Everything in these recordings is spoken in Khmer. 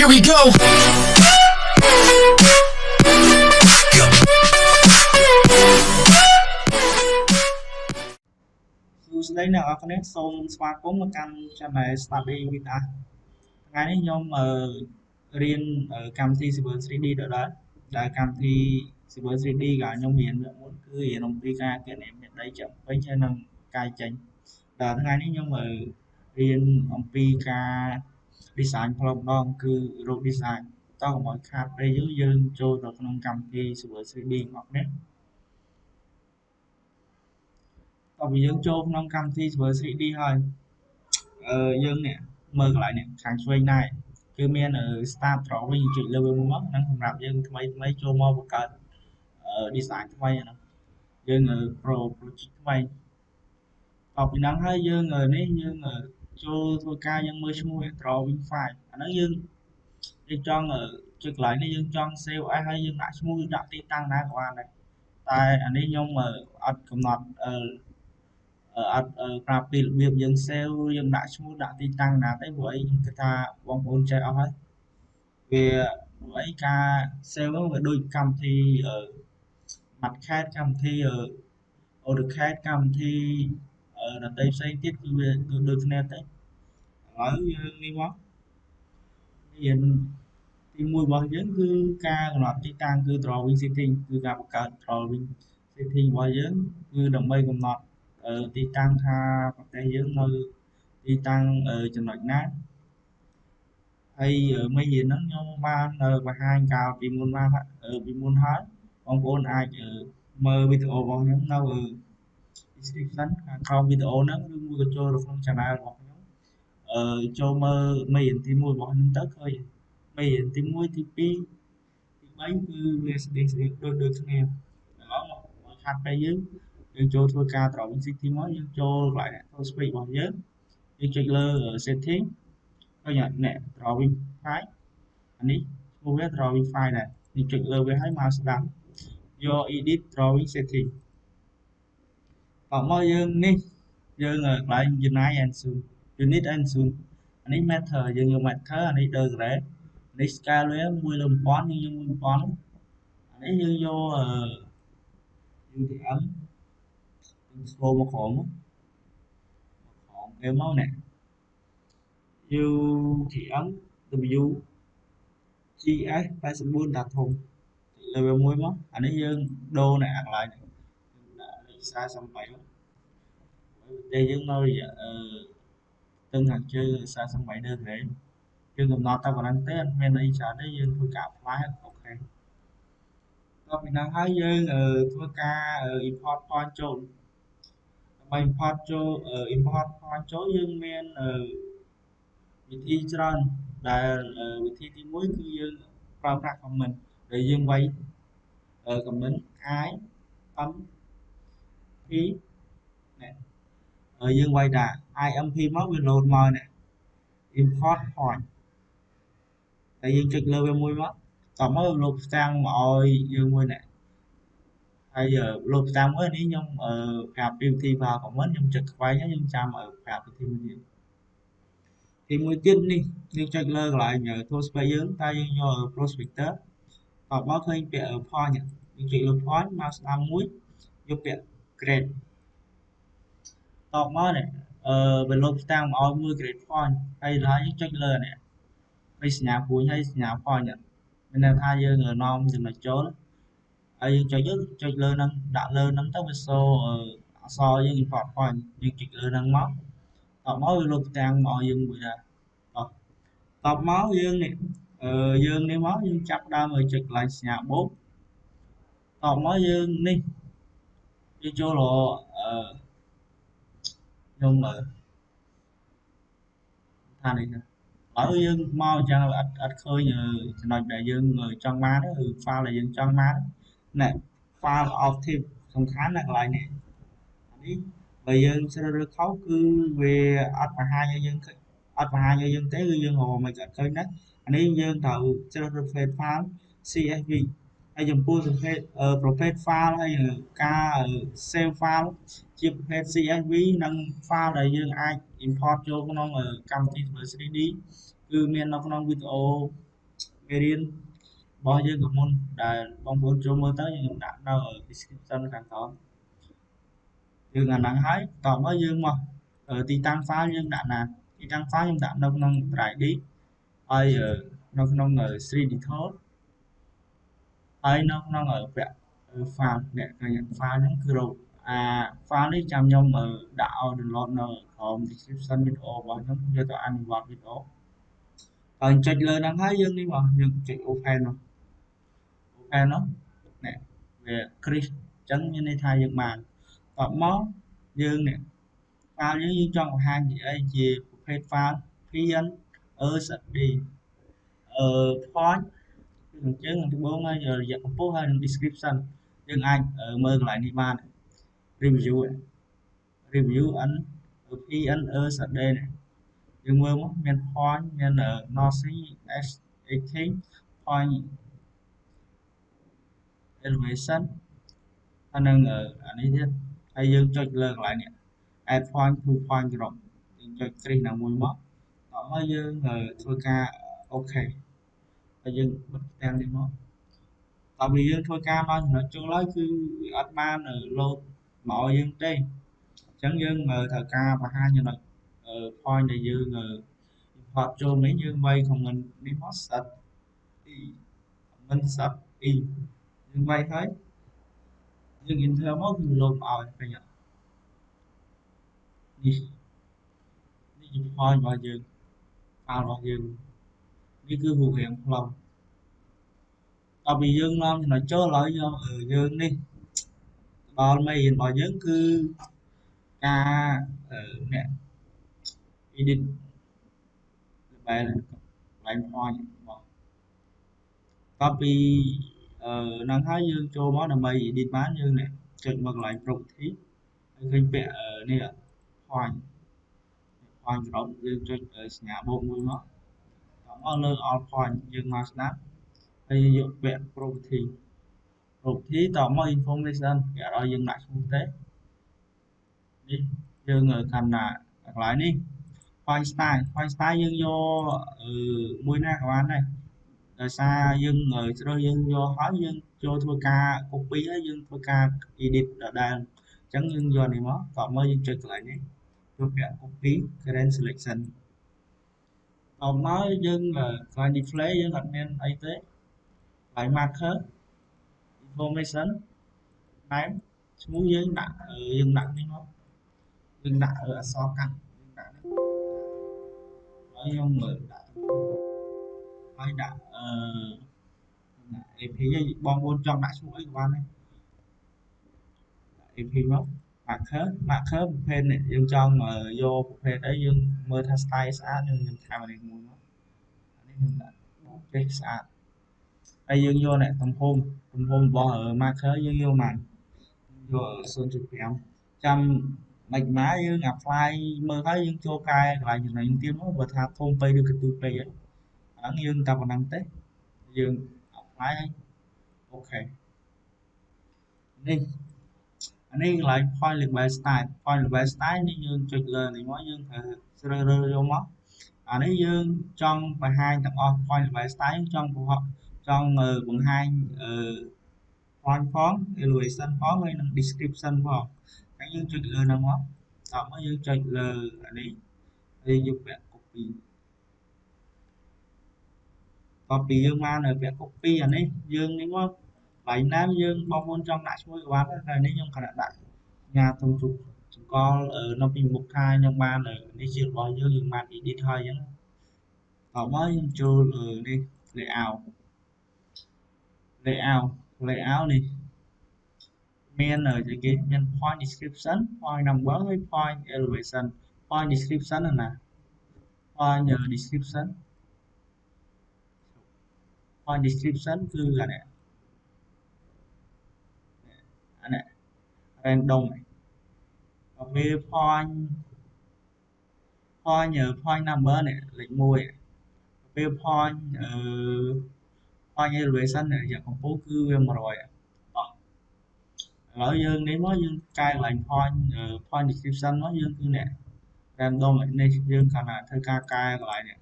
Here we go. ស្ដីអ្នកនរគ្នាសូមស្វាគមន៍មកកាន់ Channel Study with Us ថ្ងៃនេះខ្ញុំរៀនកម្មវិធី Civil 3D ដដែលដែលកម្មវិធី Civil 3D ក៏ខ្ញុំរៀនមុនគឺរៀនអំពីការគណនាមានដីចំពេញហើយនិងកាយចេញដល់ថ្ងៃនេះខ្ញុំរៀនអំពីការ design ផ្លូវម្ដងគឺ road design តោះកុំឲ្យខាតពេលយើងចូលទៅក្នុងកម្មវិធី Civil 3D របស់នេះតោះបើយើងចូលក្នុងកម្មវិធី Civil 3D ហើយយើងនេះមើលកន្លែងនេះខាងឆ្វេងដែរគឺមាន start drawing ចុចលើវាមកហ្នឹងសម្រាប់យើងថ្មីចូលមកបង្កើត design ថ្មីហ្នឹងយើង project ថ្មីតពីហ្នឹងហើយយើងនេះយើងចូលធ្វើការយើងមើលឈ្មោះ drawing file អាហ្នឹងយើងចង់ចុចកន្លែងនេះយើងចង់ save as ហើយយើងដាក់ឈ្មោះដាក់ទីតាំងណាក៏បានដែរតែអានេះខ្ញុំអត់កំណត់អត់ប្រាប់ពីរបៀបយើង save យើងដាក់ឈ្មោះដាក់ទីតាំងណាទេព្រោះអីខ្ញុំគិតថាបងប្អូនចេះអស់ហើយវាព្រោះអីការ save វាដូចកម្មវិធីMatcat កម្មវិធីAutoCAD កម្មវិធីដទៃផ្សេងទៀតគឺវាដូចគ្នាទេឥឡូវយើងនេះមករៀនទី1របស់យើងគឺការកំណត់ទីតាំងគឺ drawing setting គឺការបង្កើត drawing setting របស់យើងគឺដើម្បីកំណត់ទីតាំងថាប្រទេសយើងនៅទីតាំងចំណុចណាហើយមេរៀនហ្នឹងខ្ញុំបានបង្ហាញកាលពីមុនហើយបងប្អូនអាចមើលវីដេអូរបស់ខ្ញុំនៅ description ខាងក្រោមវីដេអូហ្នឹងឬមួយក៏ចូលទៅក្នុង channel របស់ខ្ញុំចូលមើលមេរៀនទី1របស់ខ្ញុំទៅឃើញមេរៀនទី1ទី2ទី3គឺវាស្តីដូចគ្នាដល់មកខាត់ពេលយើងចូលធ្វើការ drawing setting មកយើងចូលកន្លែង auto space របស់យើងចុចលើ setting ហើយអ្នក drawing file អានេះឈ្មោះវា drawing file ដែរយើងចុចលើវាហើយមកស្ដាប់យក edit drawing setting មកយើងនេះយើងកន្លែង unit and zoom អានេះ meter យើងយក meter អានេះ degree នេះ scale វា1/1000យើងយក1000អានេះយើងយកUTM យើងស្គរមកក្រោមវាមកនេះ UTM W GS 84ដាក់ធំលើវាមួយមកអានេះយើងដូរនៅកន្លែងនេះដាក់លេខ48តែយើងនៅរយៈទឹងខាងជើង48 degree យើងកំណត់តែប៉ុណ្្នឹងទេអត់មានអីច្រើនទេយើងធ្វើការ apply អូខេតពីហ្នឹងហើយយើងធ្វើការ import point ចូលដើម្បី import point ចូលយើងមានវិធីច្រើនដែលវិធីទី1គឺយើងប្រើប្រាស់ comment ដែលយើងវាយ comment I M P នេះយើងវាយដាក់ IMP មកវា load មកនេះ import point តែយើងចុចលើវាមួយមកតមកវាលោកផ្ទាំងមកឲ្យយើងមួយនេះហើយលោកផ្ទាំងមួយនេះខ្ញុំប្រាប់ពីវិធីប្រើ comment ខ្ញុំចុចខ្វែងហើយខ្ញុំចាំប្រាប់វិធីមួយទៀតទីមួយទៀតនេះយើងចុចលើកន្លែង tool space យើងតែយើងយក prospector តមកឃើញពាក្យ point យើងចុចលើ point មកស្ដាំមួយយកពាក្យ grade តមកនេះវាលោកផ្ទាំងមកឲ្យមួយ grade point ហើយដល់យើងចុចលើនេះហើយសញ្ញាព្រួយហើយសញ្ញា point មានន័យថាយើងនាំចំណុចចូលហើយយើងចុចលើនឹងដាក់លើនឹងទៅវាសូអក្សរយើង import point យើងចុចលើនឹងមកតមកវាលោកផ្ទាំងមកឲ្យយើងមួយដែរតមកយើងនេះយើងនេះមកយើងចាប់ដើមឲ្យចុចកន្លែងសញ្ញាបូកតមកយើងនេះយើងចូលរខ្ញុំថានេះហើយយើងមកអញ្ចឹងអត់ឃើញចំណុចដែលយើងចង់បានគឺ file ដែលយើងចង់បានណែ file objective សំខាន់ណាកន្លែងនេះអានេះបើយើងជ្រើសរើសខុសគឺវាអត់បង្ហាញឲ្យយើងទេគឺយើងរកមិនអត់ឃើញណាអានេះយើងត្រូវជ្រើសរើស file CSV ហើយចំពោះប្រភេទ file ហើយការ save file ជាប្រភេទ CSV និង file ដែលយើងអាច import ចូលក្នុងកម្មវិធី 3D គឺមាននៅក្នុងវីដេអូ variant របស់យើងក៏មុនដែលបងប្អូនចូលមើលទៅយើងដាក់នៅ description ខាងក្រោមយើងអាហ្នឹងហើយតោះមកយើងមកទីតាំង file យើងដាក់ណាទីតាំង file ខ្ញុំដាក់នៅក្នុង drive D ហើយនៅក្នុង 3D Code ហើយនៅក្នុងពាក់ file អ្នកឃើញ file ហ្នឹងគឺរកfile នេះចាំខ្ញុំដាក់ឲ្យ download នៅក្រោម description វីដេអូរបស់ខ្ញុំយកទៅអនុវត្តវីដេអូហើយចុចលើហ្នឹងហើយយើងនេះមកយើងចុច open នោះ open នោះនេះវា crease អញ្ចឹងមានន័យថាយើងបានតបមកយើងនេះ file យើងចង់បង្ហាញជាអីជាប្រភេទ file PNG SD font គឺអញ្ចឹងដំបូងហើយរយៈកម្ពស់ហើយនឹង description យើងអាចមើលកន្លែងនេះបាន review n PNG SD នេះយើងមើលមកមាន point មាន noisy s18 point elevation ហើយនឹងអានេះទៀតហើយយើងចុចលើកន្លែងនេះ add point to point group យើងចុចគ្រីសណាមួយមកដល់មកយើងធ្វើការអូខេហើយយើងបិទទាំងនេះមកតើវាយើងធ្វើការមកចំណុចចូលហើយគឺវាអត់បានload មកឲ្យយើងទេអញ្ចឹងយើងត្រូវការបង្ហាញចំណុច point ដែលយើងimport ចូលនេះយើងវាយ comment នេះមក set e comment set e យើងវាយហើយយើង enter មកគឺ load មកឲ្យឃើញអត់នេះជា point របស់យើង file របស់យើងនេះគឺរូបរាងផ្លូវដល់ពេលយើងនាំចំណុចចូលហើយយើងនេះដល់មេរៀនរបស់យើងគឺការអ្នក edit label កន្លែង point របស់ដល់ពីហ្នឹងហើយយើងចូលមកដើម្បី edit បានយើងនេះចុចមកកន្លែង property ហើយឃើញពាក់នេះ point ក្រោមយើងចុចសញ្ញាបូកមួយមកដល់មកលើ all point យើងមកស្ដាប់ហើយយកពាក់ property តមក information គេឲ្យយើងដាក់ឈ្មោះទេនេះយើងកាន់ណាកន្លែងនេះ point style យើងយកមួយណាក៏បានដែរដោយសារយើងជ្រើសយើងយកហើយយើងចូលធ្វើការ copy ហើយយើងធ្វើការ edit ដដែលអញ្ចឹងយើងយកនេះមកតមកយើងចុចកន្លែងនេះយកពាក់ copy current selection តមកយើងកន្លែង display យើងអត់មានអីទេកន្លែង marker information name ឈ្មោះយើងដាក់នេះមកយើងដាក់អក្សរកាត់យើងដាក់នេះហើយខ្ញុំដាក់ហើយដាក់AP បងប្អូនចង់ដាក់ឈ្មោះអីក៏បានដែរ AP មក marker ប្រភេទនេះយើងចង់យកប្រភេទអីយើងមើលថា style ស្អាតយើងខាំនេះមួយមកអានេះខ្ញុំដាក់ប្រភេទស្អាតហើយយើងយកនេះទំហំរបស់ marker យើងយកមកយក 0.5 ចាំមិនម៉ាយើង apply មើលហើយយើងចូលកែកន្លែងចំណេញទៀតមកបើថាធំពេកឬក៏ទូចពេកហ្នឹងយើងតែប៉ុណ្្នឹងទេយើង apply ហើយអូខេនេះអានេះកន្លែង point label style នេះយើងចុចលើនេះមកយើងត្រូវជ្រើសរើសយកមកអានេះយើងចង់បង្ហាញទាំងអស់ point label style ចង់បង្ហាញpoint ផង elevation ផងហើយនិង description ផងហើយយើងចុចលើហ្នឹងមកតមកយើងចុចលើអានេះហើយយកពាក់ copy យើងបាននៅពាក់ copy អានេះយើងនេះមកកន្លែងណាយើងបងប្អូនចង់ដាក់ឈ្មោះក៏បានដែរតែនេះខ្ញុំគ្រាន់តែដាក់ញ៉ាទុំជុកចង្កល់នៅពីមុខខាងខ្ញុំបាននេះជារបស់យើងបាន edit ហើយអញ្ចឹងតមកខ្ញុំចូលនេះ layout នេះមានជាគេមាន point description point number ហើយ point elevation point description ណា point description គឺអានេះrandom ដល់ពេល point number នេះលេខ1ពេល point elevation រយៈកម្ពស់គឺវា100ឥឡូវយើងនេះមកយើងកែកន្លែង point description មកយើងគឺនេះ random នេះយើងគ្រាន់តែធ្វើការកែកន្លែងនេះ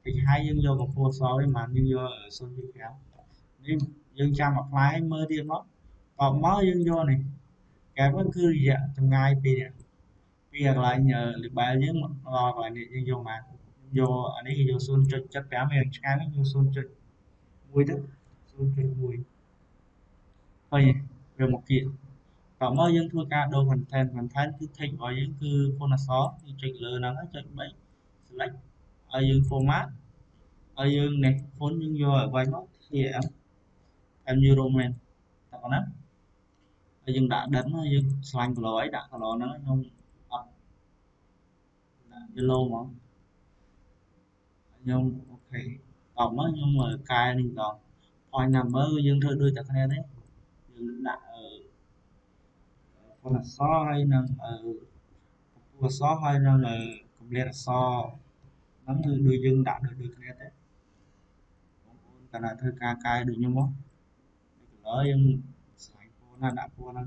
thì hai dương vô còn phô so với mà dương vô ở xuân thì kéo nếu dương chăm apply mơ đi mất còn mó dương vô này cái vẫn cứ gì ạ trong ngày vì nè bây giờ lại nhờ lịch bài với một lo lại này dương vô mà vô anh ấy vô xuân cho chắc cả mình cái nó vô xuân cho vui đó xuân cho vui thôi về một kiện còn mơ dương thua ca đô phần thành cứ thịnh ở những cứ phô là xó thì chuyện lừa nó chuyện bậy select ở dương format ở dương này phone dương vô ở quay mất thì em như roman tao nó ở dương đã đến ở dương slang của lỗi đã của nó không up yellow mà nhưng ok còn nó nhưng mà cài nên còn point number dương thôi đưa cho cái đấy dương đã ở phone là xó hay là ở phone xó hay là complete xó nắm đưa đưa dương đã được được cái đấy cái này thôi cài được nhưng mà ở dương slang của nó đã của nó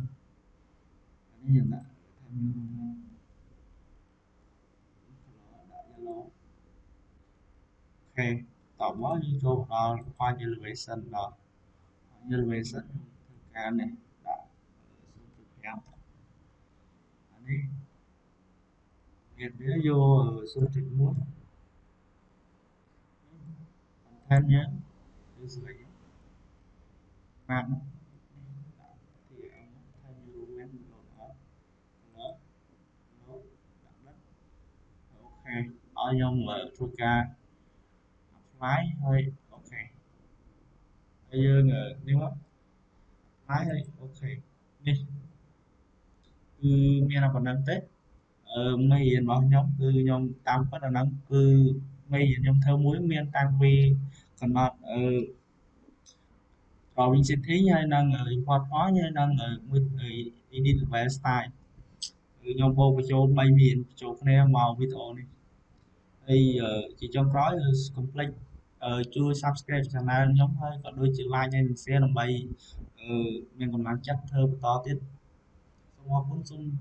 cái này là yellow ok tổng đó như chỗ đó khoa elevation đó elevation cái này đã kéo này hiện đứa vô ở số trình muốn thêm nhé như vậy bạn thì em thêm như men rồi đó đó ok ở trong ở Truca lái thôi ok bây giờ nếu lái thôi ok đi cứ nghe là còn đang tết mấy hiện bảo nhóm cứ nhóm tam phát là nắng cứ mấy hiện nhóm thơ muối miên tăng vì còn nọt rồi mình sẽ thấy như năng ở hoa phó như năng ở edit về style nhóm vô cái chỗ bay miền chỗ này màu video này thì chỉ trong gói complete chưa subscribe channel nhóm thôi còn đôi chữ like nên mình sẽ làm bay mình còn mang chắc thơ to tiết xong hoa cuốn xung